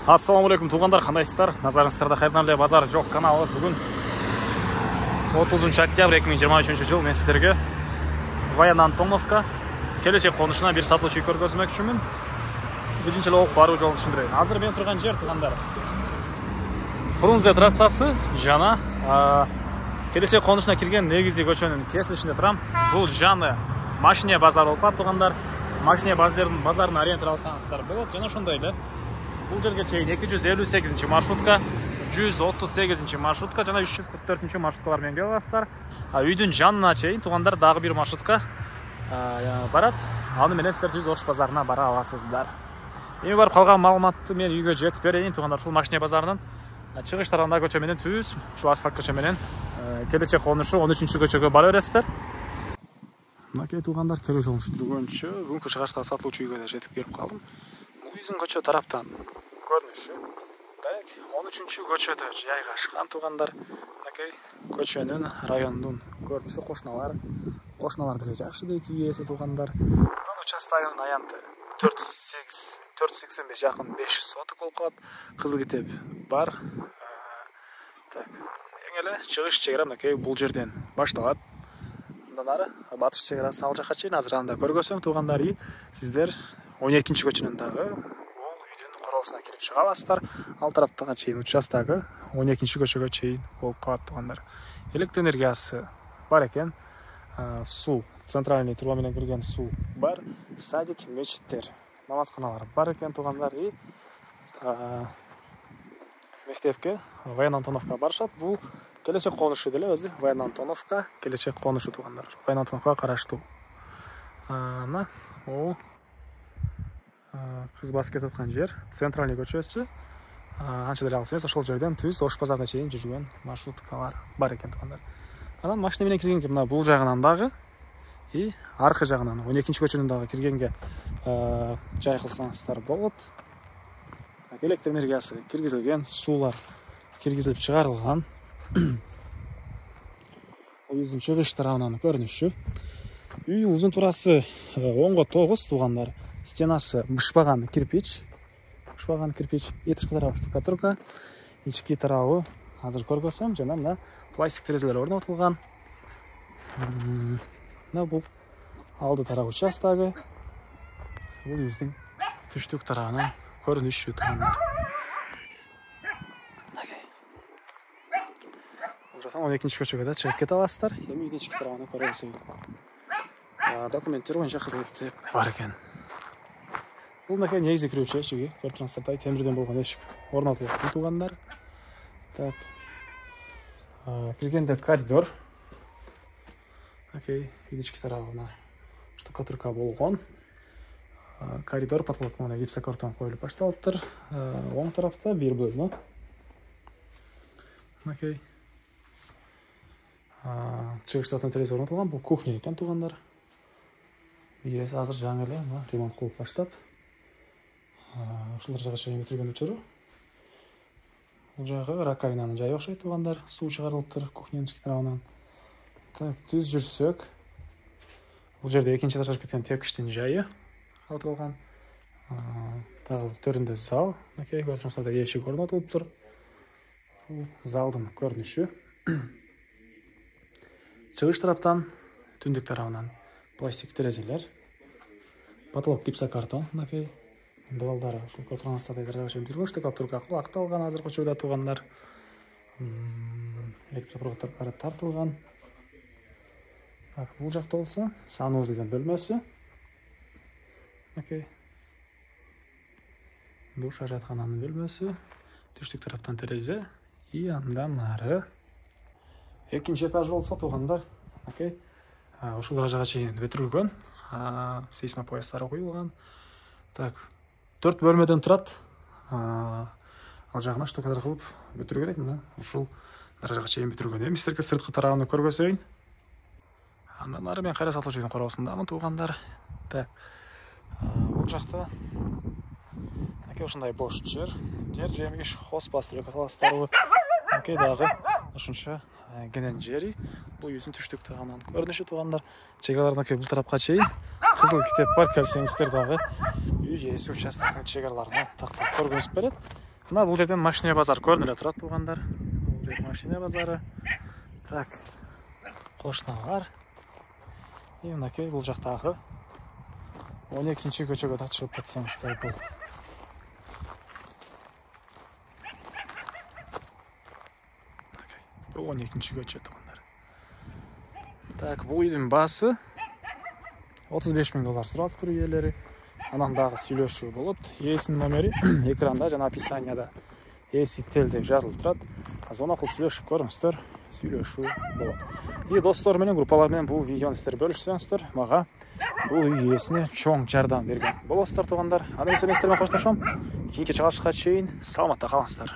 Ассалаумағалейкум туғандар, қандайсыздар? Назарыңыздарда Хайырнарле базар жоқ каналы. Бүгін 30 октябрь 2023 жыл мен сіздерге Военно-Антоновка келешек қонышына бір сатылушы үй көргізмекшімін. Бірінші оқып бару жолын түсіндірейін. Қазір мен тұрған жер туғандар Фрунзе трассасы жана келешек қонышына кірген негізгі көшенің кесілішінде тұрам. Бұл жаны машине базар болып туғандар. Машине базарын ориентир алсаңыздар болады. Жана ошондой эле. Бұл жерге чейин 258 маршрутка, 138 маршрутка жана 344 маршруткалар менен келе аласыздар. Үйдүн жанына чейин туғандар дагы бир маршрутка барат. Аны менен сиздер Түз Ош базарына бара аласыздар. Эми барып калган маалыматты мен үйгө жетип берейин туғандар. Ушул машине базарынын чыгыш тарабындагы көчө менен Түз, ушул асфальт көчө менен келечек конушу 13-көчөгө бара бересиздер. Мынакей туғандар келе жолун түшүндүргөнчө бүгүнкү чыгышка сатылуучу үйгө да жетип келип калдым. Биздин көчө тараптан көрүнүшү. Так, 13-көчөдө жайгашкан туғандар. Мынакей көчөнүн, райондун көрүнүшү, кошуналар деле жакшы дейт ийеси туғандар. Анын участогунун аянты 485 жакын 500 соток болуп калат. Кызыл китеп бар. Так, эң эле чыгыш чегара мынакей бул жерден башталат. Андан ары батыш чегарасы ал жакка чейин азыр анда көргөзсөм туғандар, сиздер 12-көчөнүн дагы үйдүн короосуна кирип чыга аласыздар. Ал тараптага чейин участогу 12-көчөгө чейин болуп калат туғандар. Электр энергиясы бар экен. Суу, центральный труба менен кирген суу бар. Садик, мечиттер, намазканалар бар экен туғандар. Мектепке Военно-Антоновка барышат. Бул келечек конушу деле өзү Военно-Антоновка келечек конушу туғандар. Военно-Антоновкага караштуу. Ана о кыз басып кетип аткан жер центральный көчөсү. Анча деле алыс эмес, ошол жерден Түз Ош базарына чейин жүргөн маршруткалар бар экен туғандар. Анан машина менен киргенге мына бул жагынан дагы и аркы жагынан 12-көчөнүн дагы киргенге жай кылсаңыздар болот. Электр энергиясы киргизилген, суулар киргизилип чыгарылган. Үйдүн чыгыш тарабынан көрүнүшү. Үй узун турасы 10-го 9 туғандар. Стенасы бышпаган кирпич. Этиш тарабы штукатурка. Ички тарабы азыр көргөзсөм, жана мына пластик терезелер орнотулган. Мына бул алды тарабы участогу. Бул үйдүн түштүк тарабынан көрүнүшү туғандар. Бул жактан 12-көчөгө да чыгып кете аласыздар. Эми үйдүн ички тарабын көрөсүң. Документтер боюнча кызыл китеп бар экен. Бул мынакей негизи кирүүчү эшиги, көрүп турсаңыздар, темирден болгон эшик орнотулган туғандар. Так. Киргенде коридор. Окей, үйдүн ички тарабына штукатурка болгон. Коридор потолокуна гипсокартон коюлуп башталыптыр. Оң тарапта бир бөлмө. Окей. Чыгыш тараптан терезе орнотулган. Бул кухня экен туғандар. Ийеси азыр жаңы эле ремонт кылып баштап. Ушулар жага чейин бүтүргөн учуру. Бул жагы раковинанын жайы окшойт туғандар. Суу чыгарылыптыр кухнянын ички тарабынан. Так, түз жүрсөк. Бул жерде экинчи этажга кеткен тепкичтин жайы калтырылган. Дагы төрүндө зал. Мынакей көрүп турсаңыздар, эшик орнотулуптур. Бул залдын көрүнүшү. Чыгыш тараптан түндүк тарабынан пластик терезелер. Потолок гипсокартон. Мынакей дубалдары ушул көрүп турсаңыздар, бир штукатурка кулакталган азыркы учурда туғандар. Электропроводдор тартылган. Так, бул жакта болсо санузелдин бөлмөсү. Окей. Душ ажаткананын бөлмөсү. Түштүк тараптан терезе. И андан ары экинчи этаж болсо туғандар. Окей. Ушул жага чейин бүтүрүлгөн. Сейсмопоястары коюлган. Так, 4 бөлмөдөн турат. Ал жагына штукатур кылып бүтүрүү керек. Мына ушул даражага чейин бүтүргөн. Эми сиздерге сырткы тарабын көргөзөйүн. Андан ары мен кайра сатылуучунун короосундамын туғандар. Так. Бул жакта мынакей ушундай бош жер жемиш, хозпостройка саласыздарбы. Мынакей дагы ушунча кенен жери. Бул үйдүн түштүк тарабынан көрүнүшү туғандар. Чегаралардан бул тарапка чейин кызыл китеп бар, келсеңиздер дагы үй ээси участоктун чегараларына тактап көргөзүп берет. мына бұл жерден машина базар көрініп тұрады туғандар. Бұл жер машина базары. Так, қошналар. И мынакей бұл жақтағы 12-ші көшеге да шығып кетсеңіздер бұл. Бұл 12-ші көше туғандар. Так, бұл үйдің басы $35,000 сұрады бір иелері. Анандағы сөйлешу болады. Иесінің номері экранда және описанияда Есител деп жазылып тұрады. Азона қылып сөйлесіп көріңіздер, сөйлешу болады. И достарменен, группалармен бұл видеоны сіздер бөлішсеңіздер, маға бұл үй иесіне чоң жардам берген боласыздар туғандар. Аны естермен қоштасам. Кейінгі шығарышқа шейін саламатта қалыңыздар.